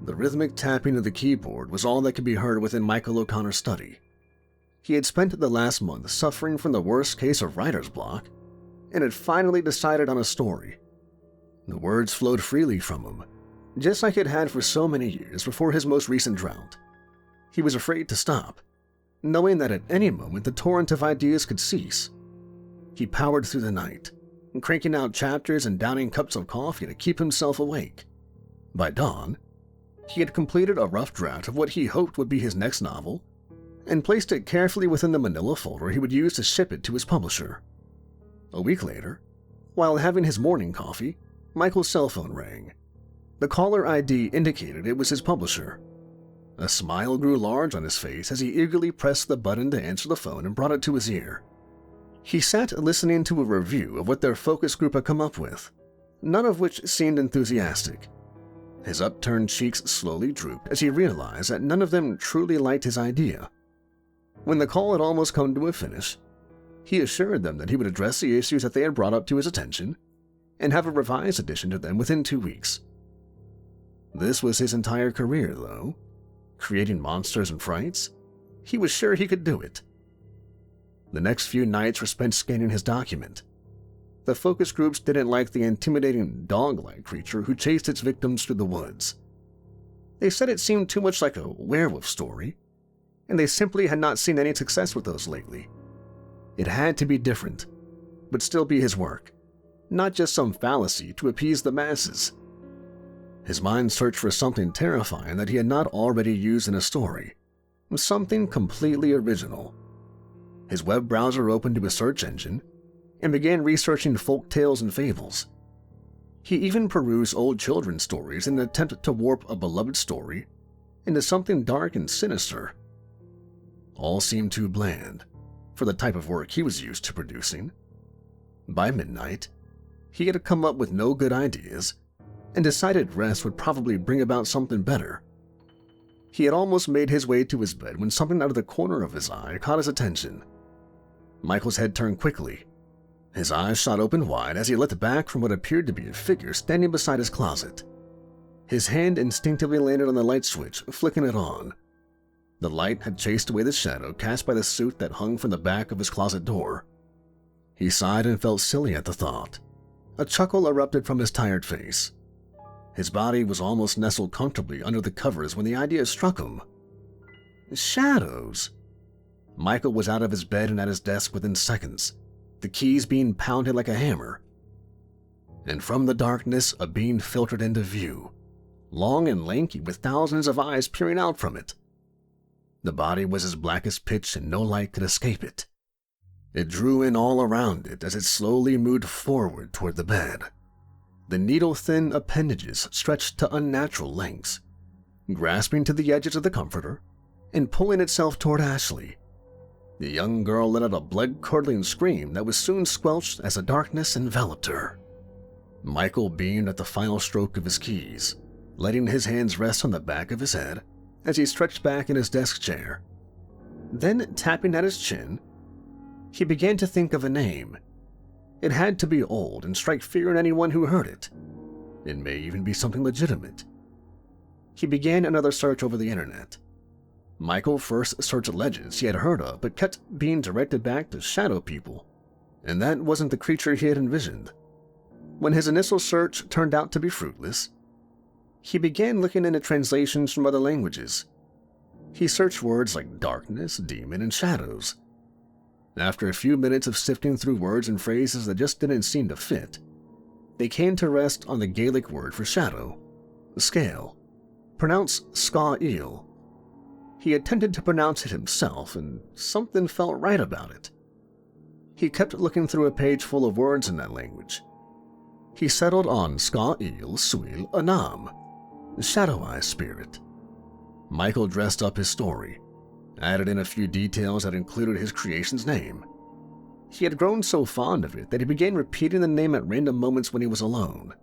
The rhythmic tapping of the keyboard was all that could be heard within Michael O'Connor's study. He had spent the last month suffering from the worst case of writer's block, and had finally decided on a story. The words flowed freely from him, just like it had for so many years before his most recent drought. He was afraid to stop, knowing that at any moment the torrent of ideas could cease. He powered through the night, cranking out chapters and downing cups of coffee to keep himself awake. By dawn, he had completed a rough draft of what he hoped would be his next novel, and placed it carefully within the manila folder he would use to ship it to his publisher. A week later, while having his morning coffee, Michael's cell phone rang. The caller ID indicated it was his publisher. A smile grew large on his face as he eagerly pressed the button to answer the phone and brought it to his ear. He sat listening to a review of what their focus group had come up with, none of which seemed enthusiastic. His upturned cheeks slowly drooped as he realized that none of them truly liked his idea. When the call had almost come to a finish, he assured them that he would address the issues that they had brought up to his attention and have a revised edition to them within 2 weeks. This was his entire career, though. Creating monsters and frights? He was sure he could do it. The next few nights were spent scanning his document. The focus groups didn't like the intimidating dog-like creature who chased its victims through the woods. They said it seemed too much like a werewolf story, and they simply had not seen any success with those lately. It had to be different, but still be his work, not just some fallacy to appease the masses. His mind searched for something terrifying that he had not already used in a story, something completely original. His web browser opened to a search engine and began researching folk tales and fables. He even perused old children's stories in an attempt to warp a beloved story into something dark and sinister. All seemed too bland for the type of work he was used to producing. By midnight, he had come up with no good ideas and decided rest would probably bring about something better. He had almost made his way to his bed when something out of the corner of his eye caught his attention. Michael's head turned quickly. His eyes shot open wide as he looked back from what appeared to be a figure standing beside his closet. His hand instinctively landed on the light switch, flicking it on. The light had chased away the shadow cast by the suit that hung from the back of his closet door. He sighed and felt silly at the thought. A chuckle erupted from his tired face. His body was almost nestled comfortably under the covers when the idea struck him. Shadows! Michael was out of his bed and at his desk within seconds, the keys being pounded like a hammer. And from the darkness, a being filtered into view, long and lanky with thousands of eyes peering out from it. The body was as black as pitch and no light could escape it. It drew in all around it as it slowly moved forward toward the bed. The needle-thin appendages stretched to unnatural lengths, grasping to the edges of the comforter and pulling itself toward Ashley. The young girl let out a blood-curdling scream that was soon squelched as the darkness enveloped her. Michael beamed at the final stroke of his keys, letting his hands rest on the back of his head as he stretched back in his desk chair. Then, tapping at his chin, he began to think of a name. It had to be old and strike fear in anyone who heard it. It may even be something legitimate. He began another search over the internet. Michael first searched legends he had heard of but kept being directed back to shadow people, and that wasn't the creature he had envisioned. When his initial search turned out to be fruitless, he began looking into translations from other languages. He searched words like darkness, demon, and shadows. After a few minutes of sifting through words and phrases that just didn't seem to fit, they came to rest on the Gaelic word for shadow, Skil, pronounced Skil. He attempted to pronounce it himself, and something felt right about it. He kept looking through a page full of words in that language. He settled on Skil Suil Anam, Shadow-Eye Spirit. Michael dressed up his story, added in a few details that included his creation's name. He had grown so fond of it that he began repeating the name at random moments when he was alone.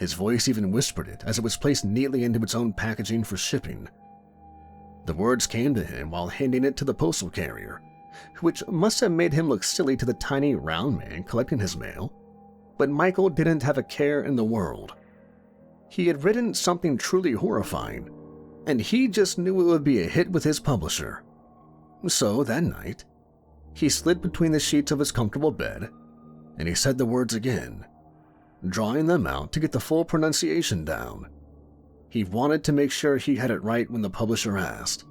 His voice even whispered it as it was placed neatly into its own packaging for shipping. The words came to him while handing it to the postal carrier, which must have made him look silly to the tiny round man collecting his mail, but Michael didn't have a care in the world. He had written something truly horrifying, and he just knew it would be a hit with his publisher. So that night, he slid between the sheets of his comfortable bed, and he said the words again, drawing them out to get the full pronunciation down. He wanted to make sure he had it right when the publisher asked.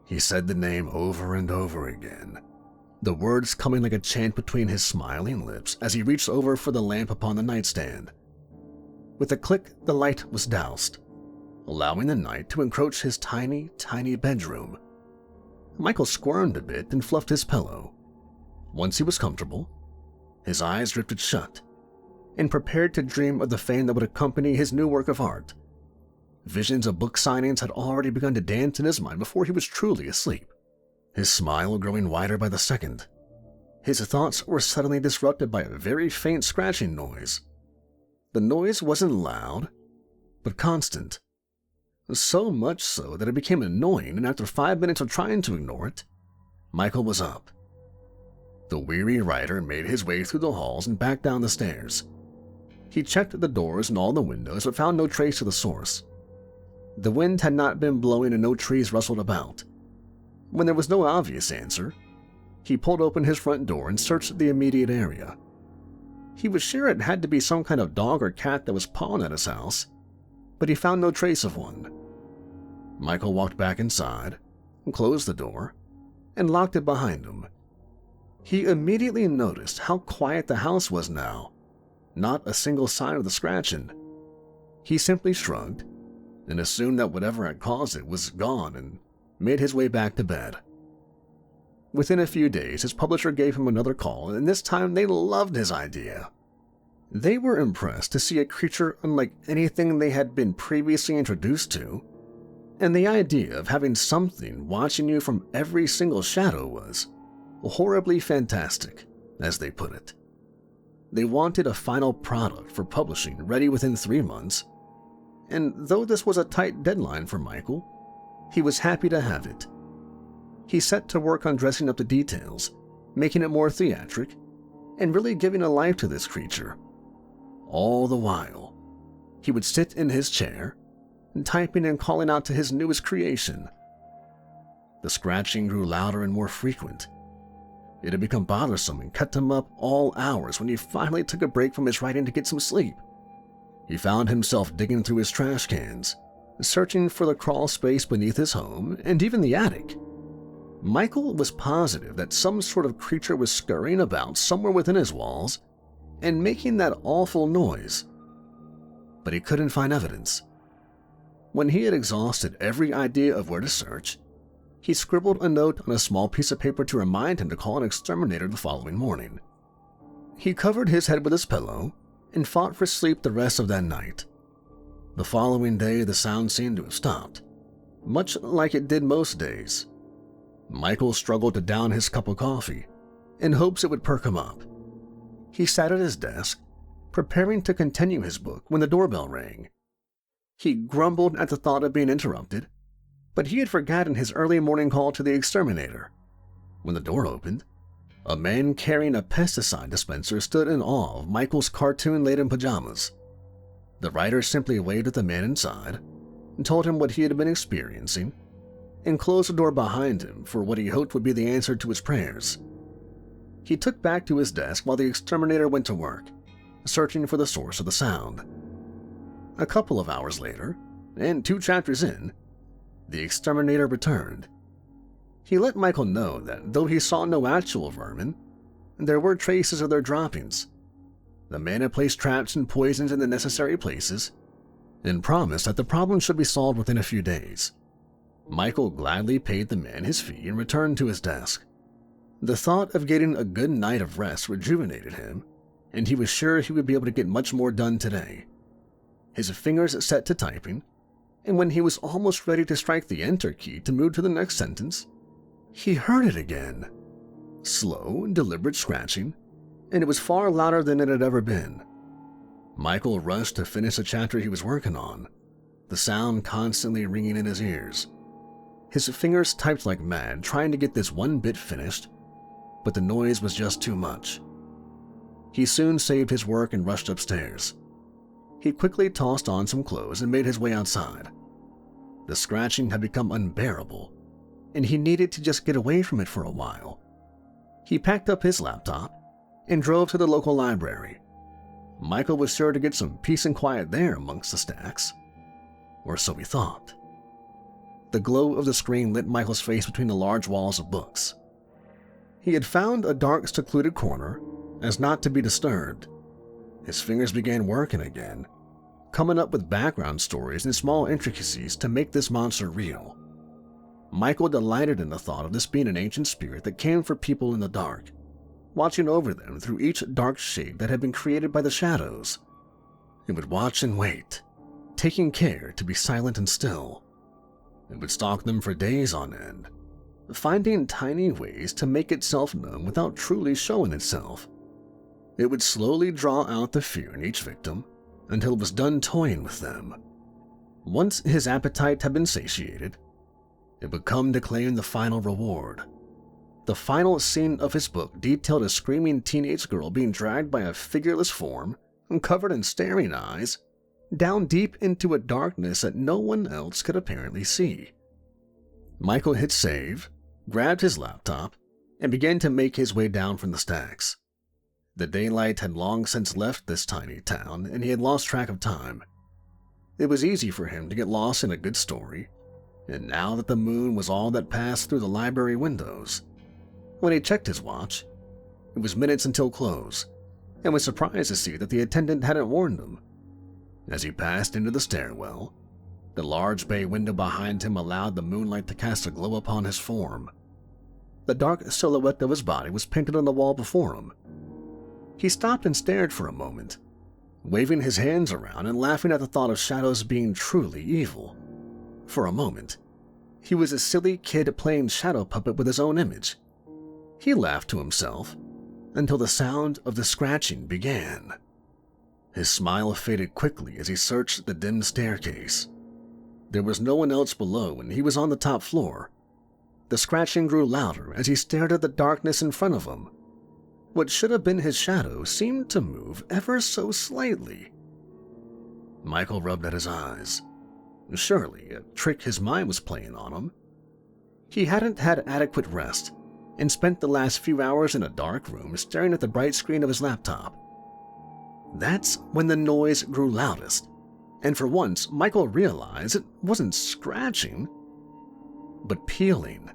He said the name over and over again, the words coming like a chant between his smiling lips as he reached over for the lamp upon the nightstand. With a click, the light was doused, allowing the night to encroach his tiny, tiny bedroom. Michael squirmed a bit and fluffed his pillow. Once he was comfortable, his eyes drifted shut and prepared to dream of the fame that would accompany his new work of art. Visions of book signings had already begun to dance in his mind before he was truly asleep, his smile growing wider by the second. His thoughts were suddenly disrupted by a very faint scratching noise. The noise wasn't loud, but constant. So much so that it became annoying, and after 5 minutes of trying to ignore it, Michael was up. The weary writer made his way through the halls and back down the stairs. He checked the doors and all the windows, but found no trace of the source. The wind had not been blowing and no trees rustled about. When there was no obvious answer, he pulled open his front door and searched the immediate area. He was sure it had to be some kind of dog or cat that was pawing at his house, but he found no trace of one. Michael walked back inside, closed the door, and locked it behind him. He immediately noticed how quiet the house was now, not a single sign of the scratching. He simply shrugged and assumed that whatever had caused it was gone and made his way back to bed. Within a few days, his publisher gave him another call, and this time they loved his idea. They were impressed to see a creature unlike anything they had been previously introduced to, and the idea of having something watching you from every single shadow was horribly fantastic, as they put it. They wanted a final product for publishing ready within 3 months, and though this was a tight deadline for Michael, he was happy to have it. He set to work on dressing up the details, making it more theatric, and really giving a life to this creature. All the while, he would sit in his chair, typing and calling out to his newest creation. The scratching grew louder and more frequent. It had become bothersome and kept him up all hours when he finally took a break from his writing to get some sleep. He found himself digging through his trash cans, searching for the crawl space beneath his home and even the attic. Michael was positive that some sort of creature was scurrying about somewhere within his walls and making that awful noise, but he couldn't find evidence. When he had exhausted every idea of where to search, he scribbled a note on a small piece of paper to remind him to call an exterminator the following morning. He covered his head with his pillow and fought for sleep the rest of that night. The following day, the sound seemed to have stopped, much like it did most days. Michael struggled to down his cup of coffee in hopes it would perk him up. He sat at his desk, preparing to continue his book when the doorbell rang. He grumbled at the thought of being interrupted, but he had forgotten his early morning call to the exterminator. When the door opened, a man carrying a pesticide dispenser stood in awe of Michael's cartoon-laden pajamas. The writer simply waved at the man inside and told him what he had been experiencing, and closed the door behind him for what he hoped would be the answer to his prayers. He took back to his desk while the exterminator went to work, searching for the source of the sound. A couple of hours later, and 2 chapters in, the exterminator returned. He let Michael know that though he saw no actual vermin, there were traces of their droppings. The man had placed traps and poisons in the necessary places, and promised that the problem should be solved within a few days. Michael gladly paid the man his fee and returned to his desk. The thought of getting a good night of rest rejuvenated him, and he was sure he would be able to get much more done today. His fingers set to typing, and when he was almost ready to strike the enter key to move to the next sentence, he heard it again. Slow and deliberate scratching, and it was far louder than it had ever been. Michael rushed to finish the chapter he was working on, the sound constantly ringing in his ears. His fingers typed like mad, trying to get this one bit finished, but the noise was just too much. He soon saved his work and rushed upstairs. He quickly tossed on some clothes and made his way outside. The scratching had become unbearable, and he needed to just get away from it for a while. He packed up his laptop and drove to the local library. Michael was sure to get some peace and quiet there amongst the stacks. Or so he thought. The glow of the screen lit Michael's face between the large walls of books. He had found a dark, secluded corner as not to be disturbed. His fingers began working again, coming up with background stories and small intricacies to make this monster real. Michael delighted in the thought of this being an ancient spirit that came for people in the dark, watching over them through each dark shade that had been created by the shadows. It would watch and wait, taking care to be silent and still. It would stalk them for days on end, finding tiny ways to make itself known without truly showing itself. It would slowly draw out the fear in each victim until it was done toying with them. Once his appetite had been satiated, it would come to claim the final reward. The final scene of his book detailed a screaming teenage girl being dragged by a figureless form, covered in staring eyes, down deep into a darkness that no one else could apparently see. Michael hit save, grabbed his laptop, and began to make his way down from the stacks. The daylight had long since left this tiny town, and he had lost track of time. It was easy for him to get lost in a good story, and now that the moon was all that passed through the library windows, when he checked his watch, it was minutes until close, and was surprised to see that the attendant hadn't warned him. As he passed into the stairwell, the large bay window behind him allowed the moonlight to cast a glow upon his form. The dark silhouette of his body was painted on the wall before him. He stopped and stared for a moment, waving his hands around and laughing at the thought of shadows being truly evil. For a moment, he was a silly kid playing shadow puppet with his own image. He laughed to himself until the sound of the scratching began. His smile faded quickly as he searched the dim staircase. There was no one else below, and he was on the top floor. The scratching grew louder as he stared at the darkness in front of him. What should have been his shadow seemed to move ever so slightly. Michael rubbed at his eyes. Surely a trick his mind was playing on him. He hadn't had adequate rest and spent the last few hours in a dark room staring at the bright screen of his laptop. That's when the noise grew loudest, and for once Michael realized it wasn't scratching, but peeling,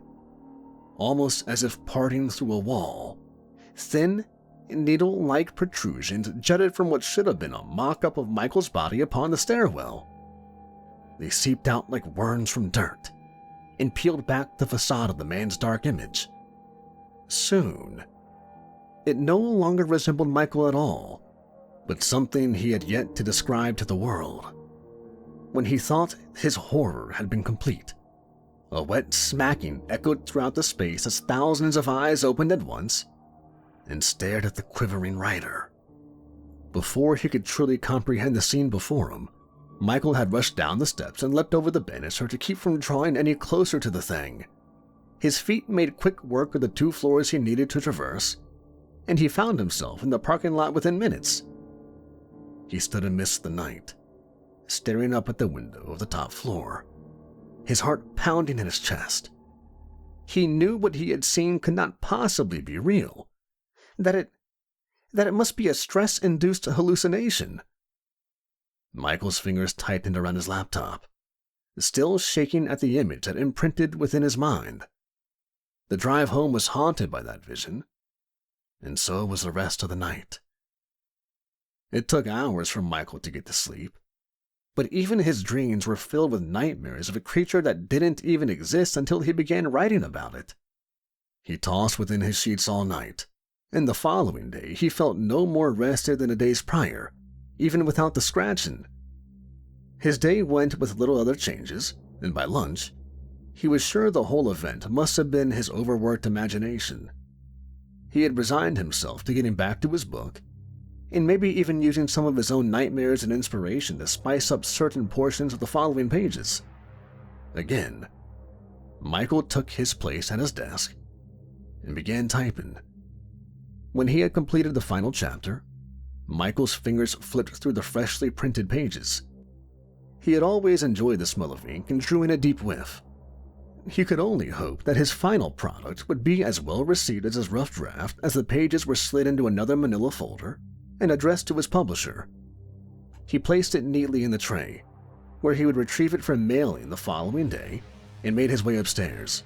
almost as if parting through a wall. Thin, needle-like protrusions jutted from what should have been a mock-up of Michael's body upon the stairwell. They seeped out like worms from dirt and peeled back the facade of the man's dark image. Soon, it no longer resembled Michael at all, but something he had yet to describe to the world. When he thought his horror had been complete, a wet smacking echoed throughout the space as thousands of eyes opened at once and stared at the quivering rider. Before he could truly comprehend the scene before him, Michael had rushed down the steps and leapt over the banister to keep from drawing any closer to the thing. His feet made quick work of the 2 floors he needed to traverse, and he found himself in the parking lot within minutes. He stood amidst the night, staring up at the window of the top floor, his heart pounding in his chest. He knew what he had seen could not possibly be real, that it must be a stress-induced hallucination. Michael's fingers tightened around his laptop, still shaking at the image that imprinted within his mind. The drive home was haunted by that vision, and so was the rest of the night. It took hours for Michael to get to sleep, but even his dreams were filled with nightmares of a creature that didn't even exist until he began writing about it. He tossed within his sheets all night, and the following day he felt no more rested than the days prior, even without the scratching. His day went with little other changes, and by lunch, he was sure the whole event must have been his overworked imagination. He had resigned himself to getting back to his book, and maybe even using some of his own nightmares and inspiration to spice up certain portions of the following pages. Again, Michael took his place at his desk and began typing. When he had completed the final chapter, Michael's fingers flipped through the freshly printed pages. He had always enjoyed the smell of ink and drew in a deep whiff. He could only hope that his final product would be as well received as his rough draft as the pages were slid into another manila folder and addressed to his publisher. He placed it neatly in the tray, where he would retrieve it for mailing the following day, and made his way upstairs.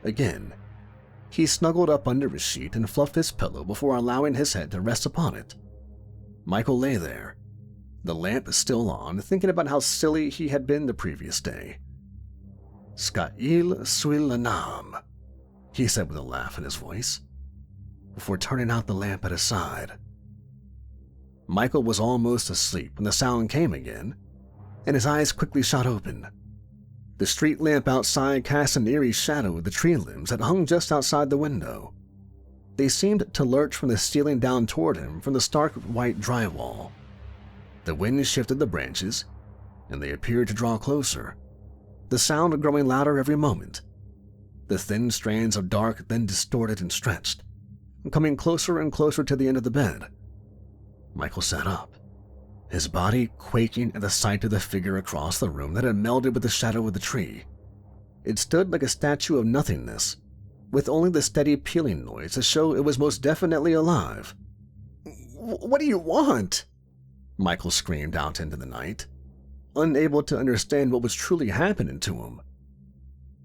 Again, he snuggled up under his sheet and fluffed his pillow before allowing his head to rest upon it. Michael lay there, the lamp still on, thinking about how silly he had been the previous day. L0CKED334, he said with a laugh in his voice, before turning out the lamp at his side. Michael was almost asleep when the sound came again, and his eyes quickly shot open. The street lamp outside cast an eerie shadow of the tree limbs that hung just outside the window. They seemed to lurch from the ceiling down toward him from the stark white drywall. The wind shifted the branches, and they appeared to draw closer, the sound growing louder every moment. The thin strands of dark then distorted and stretched, coming closer and closer to the end of the bed. Michael sat up, his body quaking at the sight of the figure across the room that had melded with the shadow of the tree. It stood like a statue of nothingness, with only the steady peeling noise to show it was most definitely alive. "What do you want?" Michael screamed out into the night, unable to understand what was truly happening to him.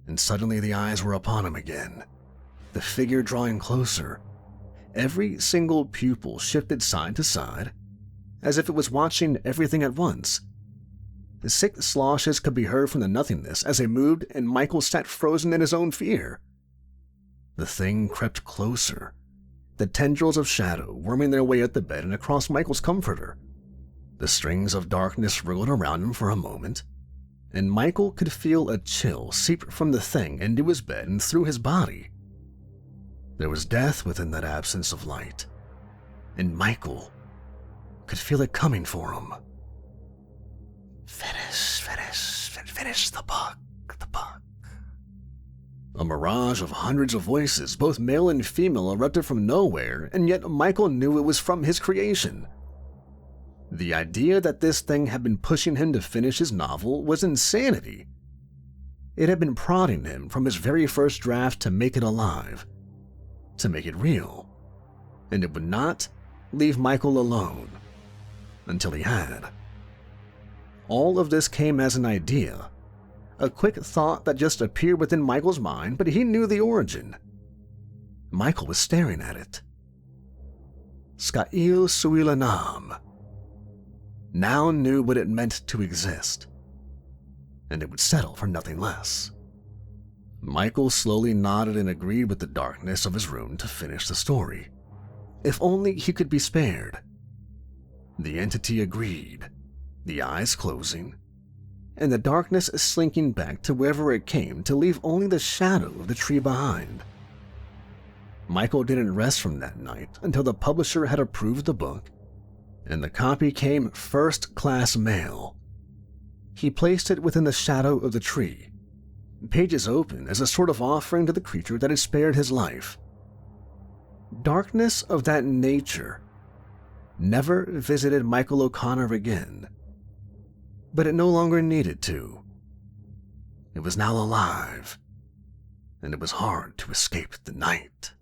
And suddenly the eyes were upon him again, the figure drawing closer. Every single pupil shifted side to side, as if it was watching everything at once. The sick sloshes could be heard from the nothingness as they moved, and Michael sat frozen in his own fear. The thing crept closer, the tendrils of shadow worming their way up the bed and across Michael's comforter. The strings of darkness wriggled around him for a moment, and Michael could feel a chill seep from the thing into his bed and through his body. There was death within that absence of light, and Michael could feel it coming for him. Finish the book. A mirage of hundreds of voices, both male and female, erupted from nowhere, and yet Michael knew it was from his creation. The idea that this thing had been pushing him to finish his novel was insanity. It had been prodding him from his very first draft to make it alive, to make it real, and it would not leave Michael alone until he had. All of this came as an idea, a quick thought that just appeared within Michael's mind, but he knew the origin. Michael was staring at it. L0CKED334 now knew what it meant to exist, and it would settle for nothing less. Michael slowly nodded and agreed with the darkness of his room to finish the story. If only he could be spared. The entity agreed, the eyes closing, and the darkness slinking back to wherever it came to leave only the shadow of the tree behind. Michael didn't rest from that night until the publisher had approved the book, and the copy came first-class mail. He placed it within the shadow of the tree, pages open as a sort of offering to the creature that had spared his life. Darkness of that nature never visited Michael O'Connor again, but it no longer needed to. It was now alive, and it was hard to escape the night.